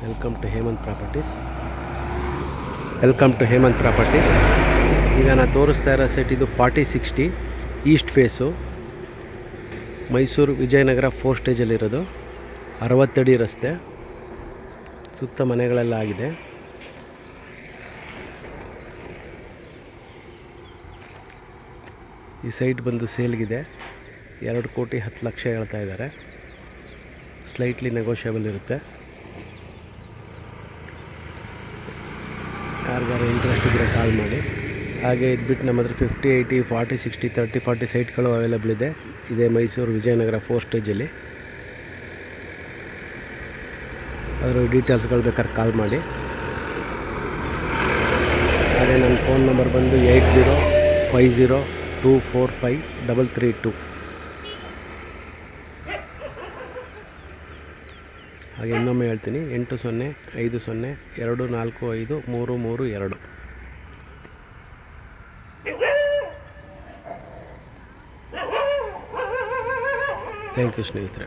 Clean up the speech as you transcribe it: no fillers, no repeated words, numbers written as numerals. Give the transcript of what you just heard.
Welcome to Hemant properties. ಈಗ ನಾನು ತೋರಿಸ್ತಾ ಇರೋ ಸೈಟ್ ಇದು 4060 ಈಸ್ಟ್ ಫೇಸು, ಮೈಸೂರು ವಿಜಯನಗರ 4 ಸ್ಟೇಜಲ್ಲಿರೋದು. 60 ಅಡಿ ರಸ್ತೆ, ಸುತ್ತ ಮನೆಗಳೆಲ್ಲ ಆಗಿದೆ. ಈ ಸೈಟ್ ಬಂದು ಸೇಲ್ಗಿದೆ. 2,10,00,000 ಹೇಳ್ತಾ ಇದ್ದಾರೆ. ಸ್ಲೈಟ್ಲಿ ನೆಗೋಷಿಯಬಲ್ ಇರುತ್ತೆ. ಯಾರಿಗಾರು ಇಂಟ್ರೆಸ್ಟ್ ಇದ್ದರೆ ಕಾಲ್ ಮಾಡಿ. ಹಾಗೆ ಇದ್ಬಿಟ್ಟು ನಮ್ಮ ಹತ್ರ 50, 80, 40, 60, 30, 40 ಸೈಟ್ಗಳು ಅವೈಲೇಬಲ್ ಇದೆ. ಇದೇ ಮೈಸೂರು ವಿಜಯನಗರ 4 ಸ್ಟೇಜಲ್ಲಿ. ಅದರ ಡೀಟೇಲ್ಸ್ಗಳು ಬೇಕಾದ್ರೆ ಕಾಲ್ ಮಾಡಿ. ಹಾಗೆ ನನ್ನ ಫೋನ್ ನಂಬರ್ ಬಂದು 8050245332. ಹಾಗೆ ಇನ್ನೊಮ್ಮೆ ಹೇಳ್ತೀನಿ, 8050245332. ಥ್ಯಾಂಕ್ ಯು ಸ್ನೇಹಿತರೆ.